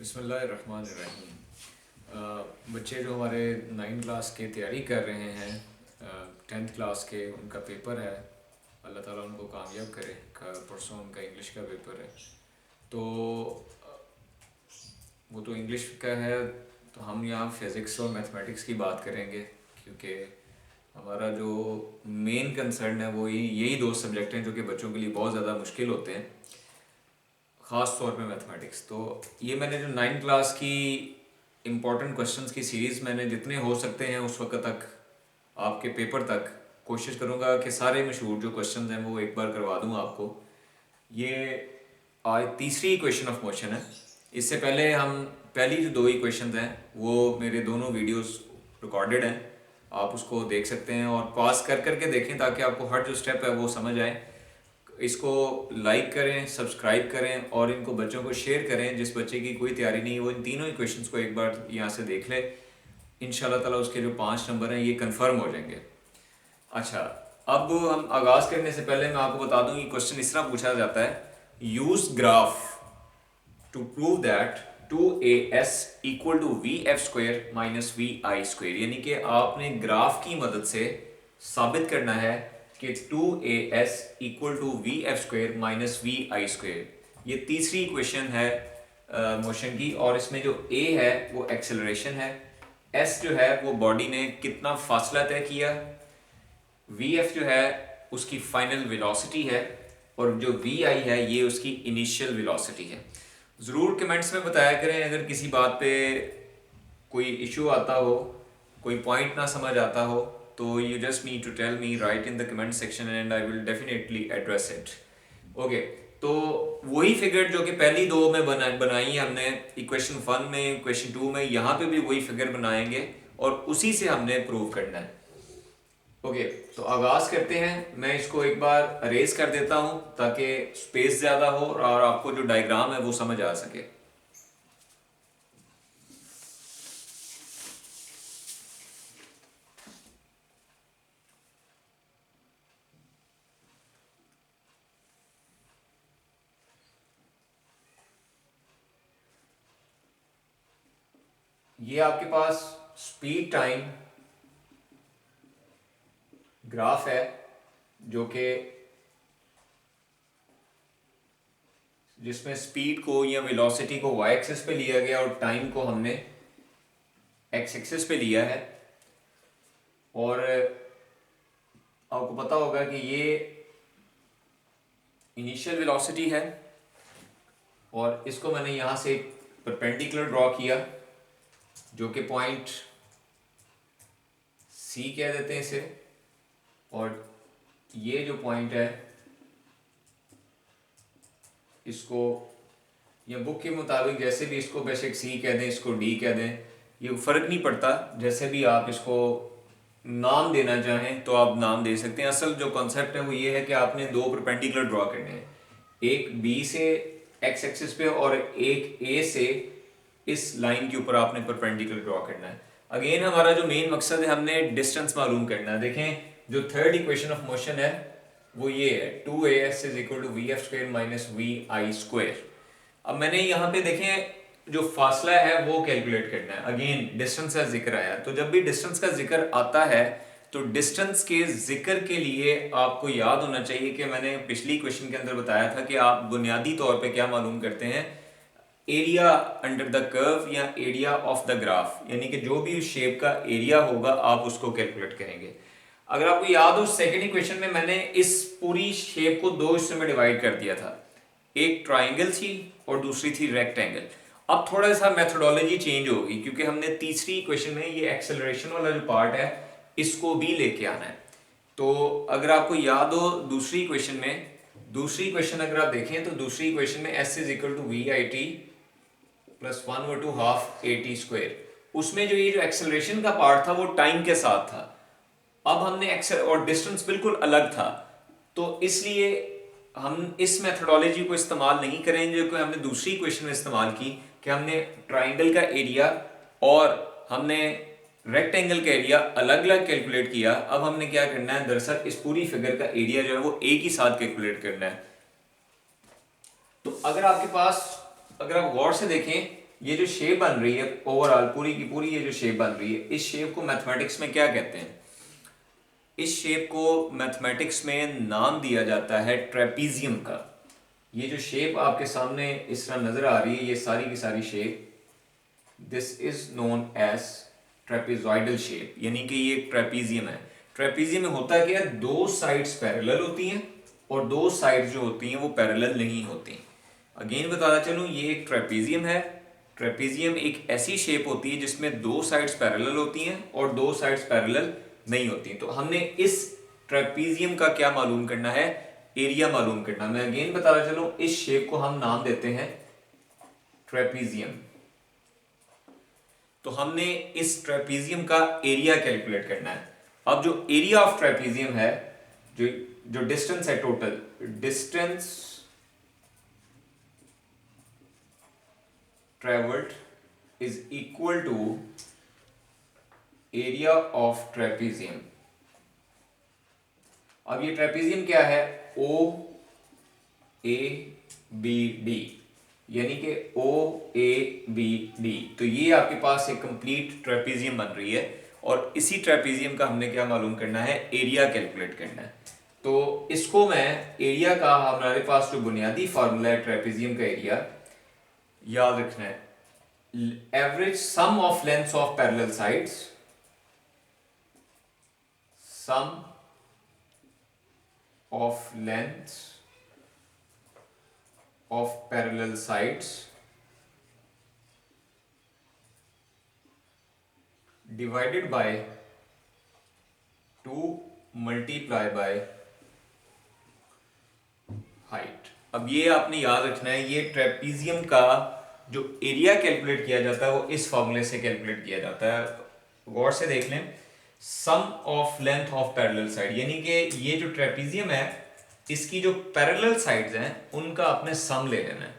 बिस्मिल्लाहिर्रहमानिर्रहीम। बच्चे जो हमारे 9 क्लास के तैयारी कर रहे हैं, 10th क्लास के, उनका पेपर है। अल्लाह ताला उनको कामयाब करे। परसों उनका इंग्लिश का पेपर है। तो वो तो इंग्लिश का है, तो हम यहाँ फ़िज़िक्स और मैथमेटिक्स की बात करेंगे, क्योंकि हमारा जो मेन कंसर्न है वो यही दो सब्जेक्ट हैं जो कि बच्चों के लिए बहुत ज़्यादा मुश्किल होते हैं, ख़ास तौर पे मैथमेटिक्स। तो ये मैंने जो 9 क्लास की इम्पोर्टेंट क्वेश्चंस की सीरीज़ मैंने जितने हो सकते हैं उस वक्त तक आपके पेपर तक कोशिश करूँगा कि सारे मशहूर जो क्वेश्चंस हैं वो एक बार करवा दूँ आपको। ये आज तीसरी इक्वेशन ऑफ मोशन है। इससे पहले हम पहली जो दो इक्वेशंस हैं वो मेरे दोनों वीडियोस रिकॉर्डेड हैं, आप उसको देख सकते हैं और पास कर करके देखें ताकि आपको हर जो स्टेप है वो समझ आए। इसको लाइक करें, सब्सक्राइब करें और इनको बच्चों को शेयर करें। जिस बच्चे की कोई तैयारी नहीं वो इन तीनों इक्वेशंस को एक बार यहाँ से देख ले, इंशाल्लाह ताला उसके जो 5 नंबर हैं ये कंफर्म हो जाएंगे। अच्छा, अब हम आगाज़ करने से पहले मैं आपको बता दूं कि क्वेश्चन इस तरह पूछा जाता है, use graph to prove that 2as equal to V F square minus we I square. यानी कि आपने ग्राफ की मदद से साबित करना है कि 2as equal to V F square minus we I square. ये तीसरी इक्वेशन है मोशन की, और इसमें जो a है वो एक्सेलरेशन है, s जो है वो बॉडी ने कितना फासला तय किया, वी एफ जो है उसकी फाइनल वेलोसिटी है, और जो वी आई है ये उसकी इनिशियल वेलोसिटी है। ज़रूर कमेंट्स में बताया करें अगर किसी बात पे कोई इशू आता हो, कोई पॉइंट ना समझ आता हो, तो you just need to tell me, write in the comment section and I will definitely address it. Okay, तो वही फिगर जो कि पहली दो में बनाई है हमने, इक्वेशन 1 में, इक्वेशन 2 में, यहाँ पे भी वही फिगर बनाएंगे और उसी से हमने प्रूव करना है। ओके, तो आगाज करते हैं। मैं इसको एक बार अरेज कर देता हूं ताकि स्पेस ज्यादा हो और आपको जो डायग्राम है वो समझ आ सके। ये आपके पास स्पीड टाइम ग्राफ है जो कि जिसमें स्पीड को या वेलोसिटी को वाई एक्सिस पे लिया गया और टाइम को हमने एक्स एक्सिस पे लिया है। और आपको पता होगा कि ये इनिशियल वेलोसिटी है और इसको मैंने यहाँ से परपेंडिकुलर ड्रॉ किया जो कि पॉइंट सी कह देते हैं इसे, और ये जो पॉइंट है इसको या बुक के मुताबिक जैसे भी इसको बेसिक सी कह दें, इसको डी कह दें, ये फ़र्क नहीं पड़ता, जैसे भी आप इसको नाम देना चाहें तो आप नाम दे सकते हैं। असल जो कॉन्सेप्ट है वो ये है कि आपने दो परपेंडिकुलर ड्रॉ करने हैं, एक बी से एक्स एक्सिस पे और एक ए से इस लाइन के ऊपर आपने परपेंडिकुलर ड्रॉ करना है। अगेन हमारा जो मेन मकसद है, हमने डिस्टेंस मालूम करना है। देखें, जो थर्ड इक्वेशन ऑफ मोशन है वो ये है, 2as is equal to V F square minus we I square. अब मैंने यहाँ पे देखें जो फासला है वो कैलकुलेट करना है। अगेन डिस्टेंस का जिक्र आया, तो जब भी डिस्टेंस का जिक्र आता है तो डिस्टेंस के जिक्र के लिए आपको याद होना चाहिए कि मैंने पिछली क्वेश्चन के अंदर बताया था कि आप बुनियादी तौर पे क्या मालूम करते हैं, एरिया अंडर द कर्व या एरिया ऑफ द ग्राफ, यानी कि जो भी उस शेप का एरिया होगा आप उसको कैलकुलेट करेंगे। अगर आपको याद हो, सेकेंड इक्वेशन में मैंने इस पूरी शेप को दो हिस्सों में डिवाइड कर दिया था, एक ट्राइंगल थी और दूसरी थी रेक्टेंगल। अब थोड़ा सा मेथोडोलॉजी चेंज होगी क्योंकि हमने तीसरी इक्वेशन में ये एक्सेलरेशन वाला जो पार्ट है इसको भी लेके आना है। तो अगर आपको याद हो दूसरी इक्वेशन अगर आप देखें तो दूसरी इक्वेशन में s is equal to V I T plus 1/2 A T square, उसमें जो ये जो एक्सेलरेशन का पार्ट था वो टाइम के साथ था। अब हमने एक्सेल और डिस्टेंस बिल्कुल अलग था, तो इसलिए हम इस मेथोडोलॉजी को इस्तेमाल नहीं करेंगे जो कि हमने दूसरी इक्वेशन में इस्तेमाल की, कि हमने ट्राइंगल का एरिया और हमने रेक्टेंगल का एरिया अलग अलग कैलकुलेट किया। अब हमने क्या करना है, दरअसल इस पूरी फिगर का एरिया जो है वो एक ही साथ कैलकुलेट करना है। तो अगर आपके पास, अगर आप गौर से देखें, ये जो शेप बन रही है ओवरऑल पूरी की पूरी, ये जो शेप बन रही है, इस शेप को मैथमेटिक्स में क्या कहते हैं? इस शेप को मैथमेटिक्स में नाम दिया जाता है ट्रेपीजियम का। ये जो शेप आपके सामने इस तरह नजर आ रही है, ये सारी की सारी shape, this is known as trapezoidal shape, यानी कि ये ट्रेपीजियम है। ट्रेपीजियम में होता क्या है, दो साइड्स पैरेलल होती हैं और दो साइड्स जो होती हैं वो पैरेलल नहीं होती। अगेन बताता चलूं, ये एक ट्रेपीजियम है। ट्रेपीजियम एक ऐसी शेप होती है जिसमें दो साइड्स पैरेलल होती हैं और दो साइड्स पैरेलल नहीं होती। तो हमने इस ट्रेपीजियम का क्या मालूम करना है? एरिया मालूम करना। मैं अगेन बताता चलूं, इस शेप को हम नाम देते हैं ट्रेपीजियम। तो हमने इस ट्रेपीजियम का एरिया कैलकुलेट करना है। अब जो एरिया ऑफ ट्रेपीजियम है, जो डिस्टेंस है, total distance travelled is equal to area of trapezium. अब ये ट्रेपीजियम क्या है? ओ ए बी डी, यानी कि ओ ए बी डी। तो ये आपके पास एक कंप्लीट ट्रेपीजियम बन रही है और इसी ट्रेपीजियम का हमने क्या मालूम करना है? एरिया कैलकुलेट करना है। तो इसको मैं एरिया का, हमारे पास जो बुनियादी फार्मूला है ट्रेपीजियम का एरिया, याद रखना है, average sum of lengths of parallel sides, sum of lengths of parallel sides divided by 2 multiply by height। अब ये आपने याद रखना है, ये ट्रेपीजियम का जो एरिया कैलकुलेट किया जाता है वो इस फॉर्मूले से कैलकुलेट किया जाता है। गौर से देख लें, sum of length of parallel side, यानी कि ये जो ट्रेपीजियम है इसकी जो पैरेलल साइड्स हैं उनका आपने सम ले लेना है,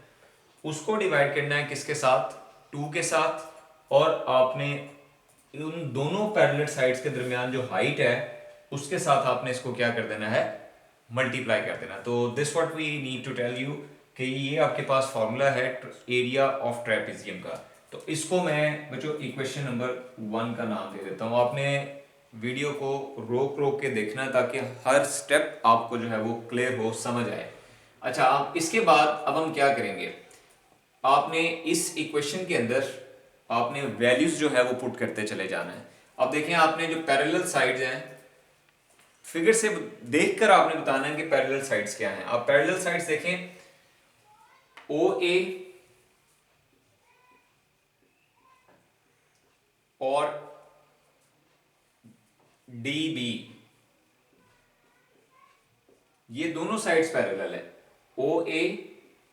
उसको डिवाइड करना है किसके साथ? 2 के साथ, और आपने उन दोनों पैरेलल साइड्स के दरमियान जो हाइट है उसके साथ आपने इसको क्या कर देना है? मल्टीप्लाई कर देना। तो this what we need to tell you कि ये आपके पास फॉर्मूला है एरिया ऑफ ट्रेपीजियम का। तो इसको मैं बच्चों इक्वेशन नंबर 1 का नाम दे देता हूँ। आपने वीडियो को रोक रोक के देखना ताकि हर स्टेप आपको जो है वो क्लियर हो, समझ आए। अच्छा, अब इसके बाद अब हम क्या करेंगे? आपने इस इक्वेशन के अंदर आपने वैल्यूज जो है वो पुट करते चले जाना है। अब देखें, आपने जो पैरेलल साइड्स हैं, फिगर से देखकर आपने बताना है कि पैरेलल साइड्स क्या हैं। आप पैरेलल साइड्स देखें, ओ ए और डी बी, ये दोनों साइड्स पैरेलल है। O A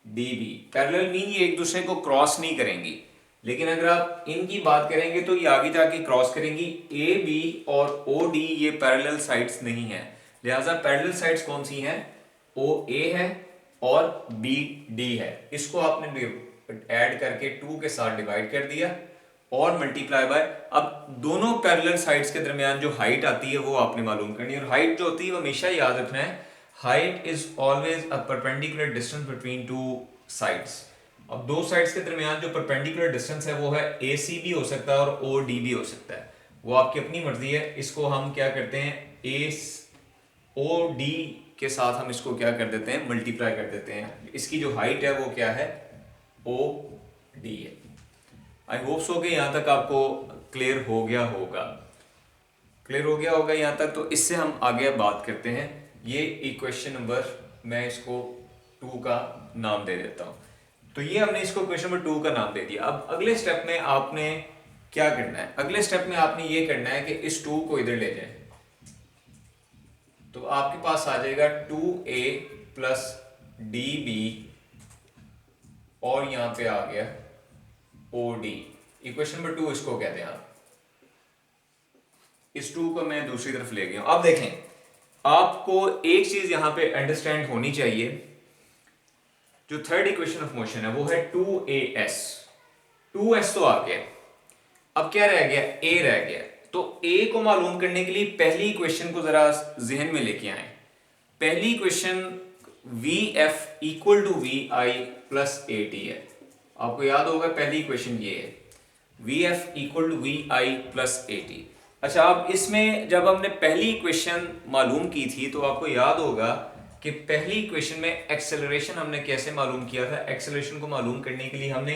D B parallel mean ये एक दूसरे को क्रॉस नहीं करेंगी, लेकिन अगर आप इनकी बात करेंगे तो ये आगे जाके क्रॉस करेंगी। ए बी और ओ डी ये पैरेलल साइड्स नहीं है, लिहाजा पैरेलल साइड्स कौन सी हैं? ओ ए है और बी डी है। इसको आपने ऐड करके 2 के साथ डिवाइड कर दिया और मल्टीप्लाई बाय, अब दोनों पैरेलल साइड्स के दरमियान जो हाइट आती है वो आपने मालूम करनी है। और हाइट जो होती है वो हमेशा याद रखना है, height is always a perpendicular distance between 2 sides. अब दो साइड्स के दरमियान जो परपेंडिकुलर डिस्टेंस है वो है ए सी भी हो सकता है और ओ डी भी हो सकता है, वो आपकी अपनी मर्जी है। इसको हम क्या करते हैं? ए ओ डी के साथ हम इसको क्या कर देते हैं? मल्टीप्लाई कर देते हैं। इसकी जो हाइट है वो क्या है? ओ डी है। आई होप सो कि यहाँ तक आपको क्लियर हो गया होगा, क्लियर हो गया होगा यहाँ तक। तो इससे हम आगे बात करते हैं। ये इक्वेशन नंबर, मैं इसको 2 का नाम दे देता हूँ। तो ये हमने इसको क्वेश्चन नंबर 2 का नाम दे दिया। अब अगले स्टेप में आपने क्या करना है? अगले स्टेप में आपने ये करना है कि इस 2 को इधर ले जाए, तो आपके पास आ जाएगा 2a प्लस डी बी और यहां पे आ गया ओ डी। इक्वेशन नंबर 2 इसको कहते हैं आप। इस 2 को मैं दूसरी तरफ ले गया हूं। अब देखें, आपको एक चीज यहां पे अंडरस्टैंड होनी चाहिए, जो थर्ड इक्वेशन ऑफ मोशन है वो है 2as। 2s तो आ गया, अब क्या रह गया? a रह गया। तो a को मालूम करने के लिए पहली इक्वेशन को जरा जहन में लेके आए। पहली equation vf equal to vi plus at है। आपको याद होगा पहली इक्वेशन ये है, V F equal to V I plus A T. अच्छा, अब इसमें जब हमने पहली इक्वेशन मालूम की थी तो आपको याद होगा कि पहली इक्वेशन में एक्सेलरेशन हमने कैसे मालूम किया था। एक्सेलरेशन को मालूम करने के लिए हमने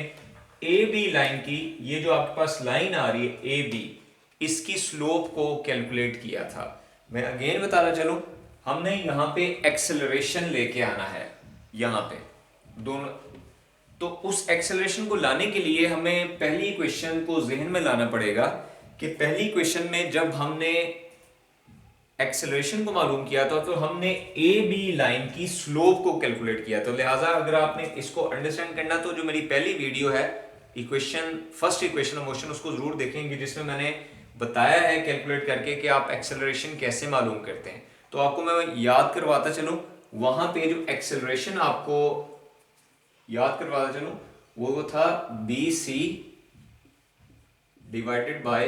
ए बी लाइन की, ये जो आपके पास लाइन आ रही है ए बी, इसकी स्लोप को कैलकुलेट किया था। मैं अगेन बताना चलूं, हमने यहाँ पे एक्सेलरेशन लेके आना है, यहाँ पे दोनों। तो उस एक्सेलरेशन को लाने के लिए हमें पहली इक्वेशन को जहन में लाना पड़ेगा कि पहली इक्वेशन में जब हमने एक्सेलरेशन को मालूम किया था तो हमने ए बी लाइन की स्लोप को कैलकुलेट किया। तो लिहाजा अगर आपने इसको अंडरस्टैंड करना तो जो मेरी पहली वीडियो है equation, first equation of motion, उसको जरूर देखेंगे जिसमें मैंने बताया है कैलकुलेट करके कि आप एक्सेलरेशन कैसे मालूम करते हैं। तो आपको मैं याद करवाता चलूं, वहां पे जो एक्सेलरेशन आपको याद करवाता चलूं वो था बी सी डिवाइडेड बाय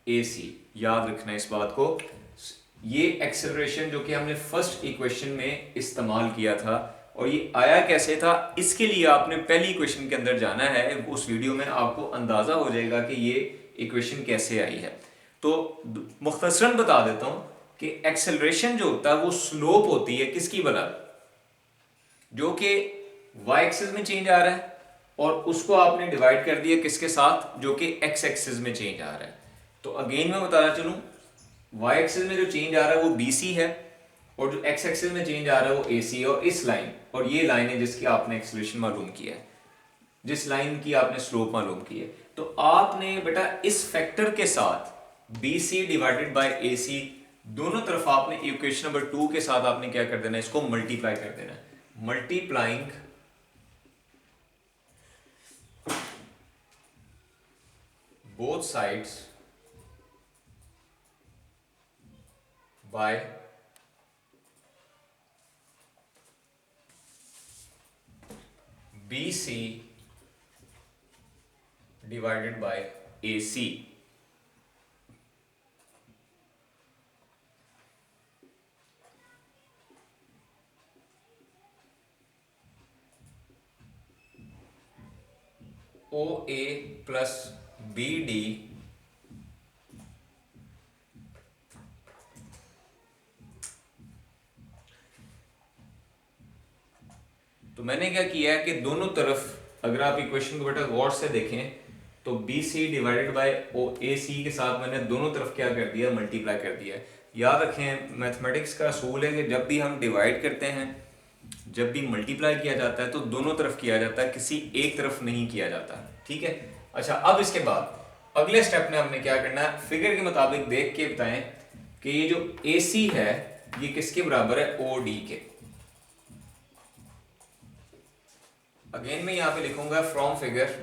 ए सी। याद रखना इस बात को। ये एक्सेलरेशन जो कि हमने फर्स्ट इक्वेशन में इस्तेमाल किया था, और ये आया कैसे था, इसके लिए आपने पहली इक्वेशन के अंदर जाना है। उस वीडियो में आपको अंदाजा हो जाएगा कि ये इक्वेशन कैसे आई है। तो मुख्तसरन बता देता हूं कि एक्सेलरेशन जो होता है वो स्लोप होती है किसकी बराबर, जो कि वाई एक्सिस में चेंज आ रहा है, और उसको आपने डिवाइड कर दिया किसके साथ, जो कि एक्स एक्सिस में चेंज आ रहा है। तो अगेन मैं बताना चलूं, वाई एक्सिस में जो चेंज आ रहा है वो बी सी है, और जो एक्स एक्सिस में चेंज आ रहा है वो ए सी है। और इस लाइन, और ये लाइन है जिसकी आपने एक्सेलरेशन मालूम किया है, जिस लाइन की आपने स्लोप मालूम की है। तो आपने बेटा इस फैक्टर के साथ बी सी डिवाइडेड बाई ए सी, दोनों तरफ आपने इक्वेशन नंबर 2 के साथ आपने क्या कर देना है, इसको मल्टीप्लाई कर देना है। Multiplying both sides by BC divided by AC। OA plus BD तो मैंने क्या किया है कि दोनों तरफ, अगर आप इक्वेशन को बेटा गौर से देखें तो BC डिवाइडेड बाय OAC के साथ मैंने दोनों तरफ क्या कर दिया, मल्टीप्लाई कर दिया। याद रखें मैथमेटिक्स का असूल है कि जब भी हम डिवाइड करते हैं, जब भी मल्टीप्लाई किया जाता है तो दोनों तरफ किया जाता है, किसी एक तरफ नहीं किया जाता। ठीक है। अच्छा, अब इसके बाद अगले स्टेप में हमने क्या करना है, फिगर के मुताबिक देख के बताएं कि ये जो AC है ये किसके बराबर है, OD के। अगेन मैं यहां पे लिखूंगा फ्रॉम फिगर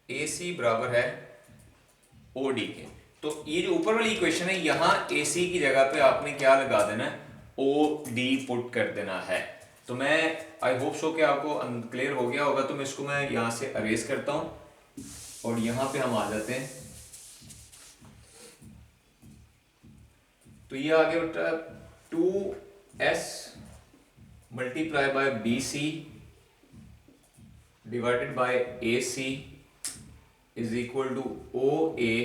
AC बराबर है OD के। तो ये जो ऊपर वाली इक्वेशन है, यहां AC की जगह पे आपने क्या लगा देना है, OD पुट कर देना है। तो मैं आई होप सो कि आपको क्लियर हो गया होगा। तो मैं इसको मैं यहां से अरेज करता हूं और यहां पे हम आ जाते हैं। तो ये आ गया बेटा 2S multiply by BC divided by AC is equal to OA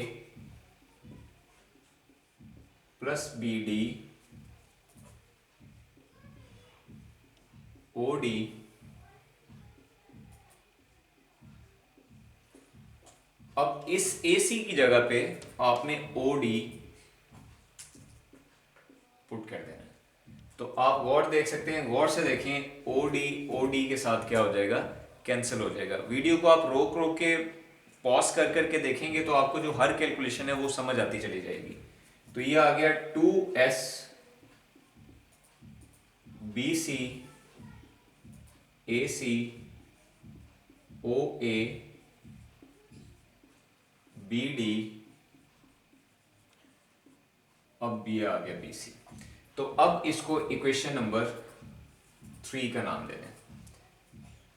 plus BD OD अब इस AC की जगह पे आपने OD पुट कर देना है। तो आप गौर देख सकते हैं, गौर से देखें, OD के साथ क्या हो जाएगा, कैंसिल हो जाएगा। वीडियो को आप रोक रोक के पॉज कर करके देखेंगे तो आपको जो हर कैलकुलेशन है वो समझ आती चली जाएगी। तो ये आ गया 2S BC AC OA BD, अब ये आ गया BC। तो अब इसको इक्वेशन नंबर 3 का नाम दे दें।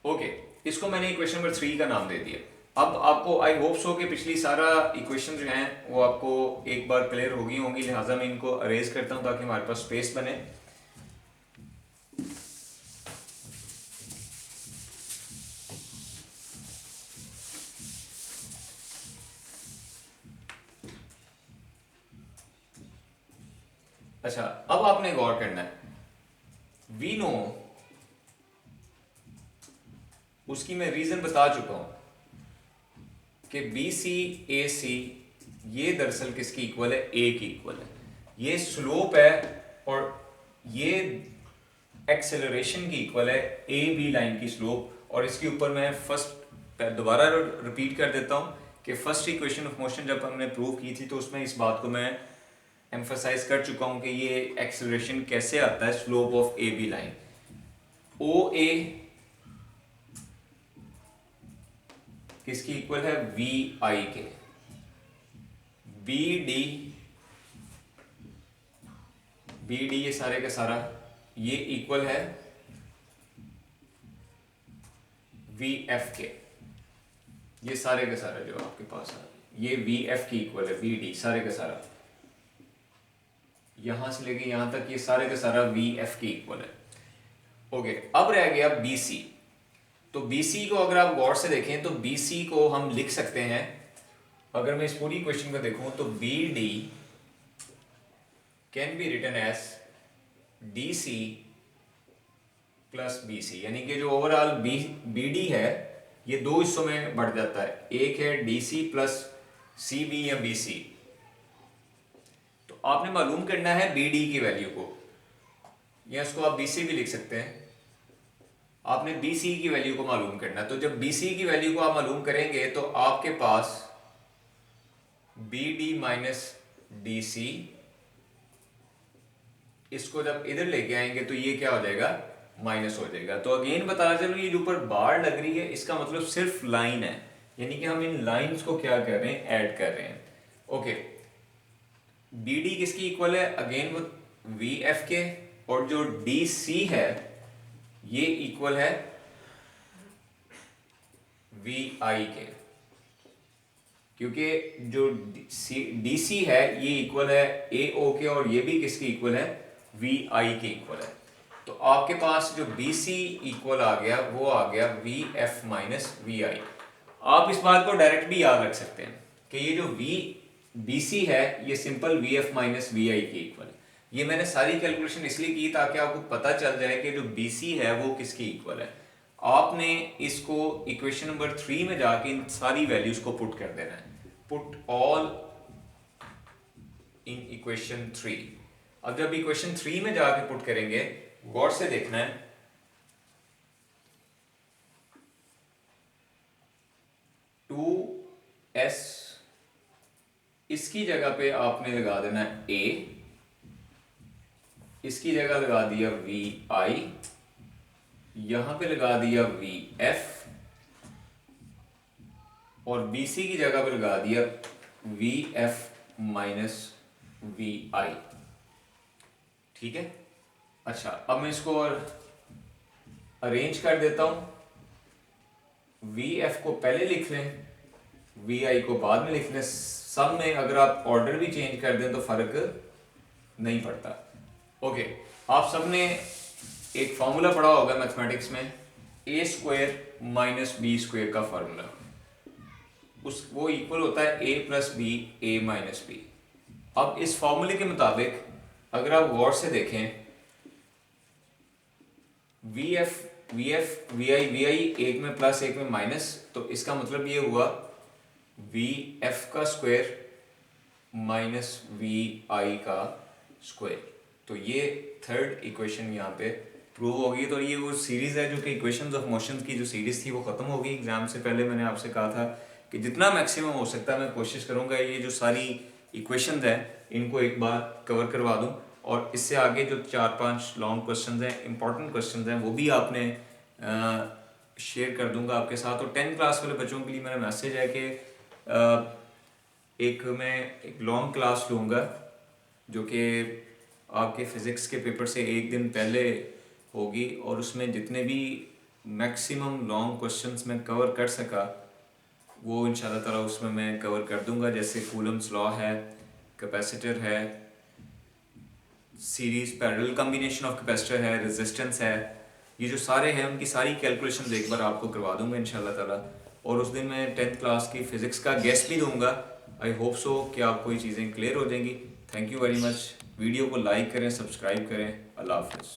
ओके, इसको मैंने इक्वेशन नंबर 3 का नाम दे दिया। अब आपको आई होप सो कि पिछली सारा इक्वेशन जो हैं वो आपको एक बार क्लियर हो गई होंगी, लिहाजा मैं इनको अरेज करता हूं ताकि हमारे पास स्पेस बने। अच्छा, अब आपने गौर करना है, वी नो, उसकी मैं रीजन बता चुका हूं कि बी सी ए सी ये दरअसल किसकी इक्वल है, ए की इक्वल है। ये स्लोप है और ये एक्सेलरेशन की इक्वल है ए बी लाइन की स्लोप। और इसके ऊपर मैं फर्स्ट दोबारा रिपीट कर देता हूं कि फर्स्ट इक्वेशन ऑफ मोशन जब हमने प्रूव की थी तो उसमें इस बात को मैं एम्फसाइज कर चुका हूं कि ये एक्सेलरेशन कैसे आता है, slope of A B line. O A किसकी इक्वल है, वी आई के। बी डी, बी डी ये सारे का सारा ये इक्वल है वी एफ के। ये सारे का सारा जो आपके पास है ये वी एफ की इक्वल है, बी डी सारे का सारा, यहां से लेके यहां तक ये सारे का सारा वी एफ की इक्वल है। ओके, अब रह गया बी सी। तो बी सी को अगर आप गौर से देखें तो बी सी को हम लिख सकते हैं, अगर मैं इस पूरी क्वेश्चन को देखूं तो B D can be written as D C plus B C, यानी कि जो ओवरऑल बी डी है ये दो हिस्सों में बढ़ जाता है, एक है D C plus C B या बी सी। तो आपने मालूम करना है बी डी की वैल्यू को, या इसको आप बी सी भी लिख सकते हैं। आपने बी सी की वैल्यू को मालूम करना है। तो जब बी सी की वैल्यू को आप मालूम करेंगे तो आपके पास B D minus D C, इसको जब इधर लेके आएंगे तो ये क्या हो जाएगा, माइनस हो जाएगा। तो अगेन बता चलो ये जो ऊपर बार लग रही है इसका मतलब सिर्फ लाइन है, यानी कि हम इन लाइंस को क्या कर रहे हैं, ऐड कर रहे हैं। ओके, बी डी किसकी इक्वल है, अगेन वो वी एफ के, और जो डी सी है ये इक्वल है वी आई के, क्योंकि जो डी सी है ये इक्वल है ए ओ के, और ये भी किसकी इक्वल है, वी आई के इक्वल है। तो आपके पास जो बी सी इक्वल आ गया वो आ गया वी एफ माइनस वी आई। आप इस बात को डायरेक्ट भी याद रख सकते हैं कि ये जो बी सी है ये simple v f minus we i के इक्वल है। ये मैंने सारी कैलकुलेशन इसलिए की ताकि आपको पता चल जाए कि जो बी सी है वो किसकी इक्वल है। आपने इसको इक्वेशन नंबर 3 में जाके इन सारी वैल्यूज को पुट कर देना है, पुट ऑल इन इक्वेशन 3। अब जब इक्वेशन 3 में जाके पुट करेंगे, गौर से देखना है, टू एस इसकी जगह पे आपने लगा देना है ए, इसकी जगह लगा दिया वी आई, यहां पे लगा दिया वी एफ, और बी सी की जगह पे लगा दिया वी एफ माइनस वी आई। ठीक है, अच्छा अब मैं इसको और अरेंज कर देता हूं। वी एफ को पहले लिख लें, वी आई को बाद में लिख लें। सब में अगर आप ऑर्डर भी चेंज कर दें तो फर्क नहीं पड़ता। ओके, आप सबने एक फॉर्मूला पढ़ा होगा मैथमेटिक्स में, ए स्क्वायर माइनस बी स्क्वायर का फॉर्मूला, वो इक्वल होता है ए प्लस बी, ए माइनस बी। अब इस फॉर्मूले के मुताबिक अगर आप गौर से देखें, वी एफ वी आई एक में प्लस एक में माइनस, तो इसका मतलब ये हुआ वी एफ का स्क्वायर माइनस वी आई का स्क्वायर। तो ये थर्ड इक्वेशन यहाँ पे प्रूव होगी। तो ये वो सीरीज है जो कि इक्वेशंस ऑफ मोशन की जो सीरीज थी वो खत्म हो गई। एग्जाम से पहले मैंने आपसे कहा था कि जितना मैक्सिमम हो सकता है मैं कोशिश करूंगा ये जो सारी इक्वेशंस हैं इनको एक बार कवर करवा दूं, और इससे आगे जो 4-5 लॉन्ग क्वेश्चंस हैं, इंपॉर्टेंट क्वेश्चंस हैं, वो भी आपने शेयर कर दूंगा आपके साथ। और 10th क्लास वाले बच्चों के लिए मेरा मैसेज है कि मैं एक लॉन्ग क्लास लूँगा जो कि आपके फिज़िक्स के पेपर से एक दिन पहले होगी, और उसमें जितने भी मैक्सिमम लॉन्ग क्वेश्चंस मैं कवर कर सका वो इंशाल्लाह ताला उसमें मैं कवर कर दूंगा। जैसे कूलम्स लॉ है, कैपेसिटर है, series parallel combination of capacitor है, रेजिस्टेंस है, ये जो सारे हैं उनकी सारी कैलकुलेशन एक बार आपको करवा दूंगा इंशाल्लाह ताला। और उस दिन मैं 10th क्लास की फ़िज़िक्स का गेस्ट भी दूंगा। आई होप सो कि आपको ये चीज़ें क्लियर हो जाएंगी। Thank you very much. Video को लाइक करें, सब्सक्राइब करें। अल्लाह हाफिज़।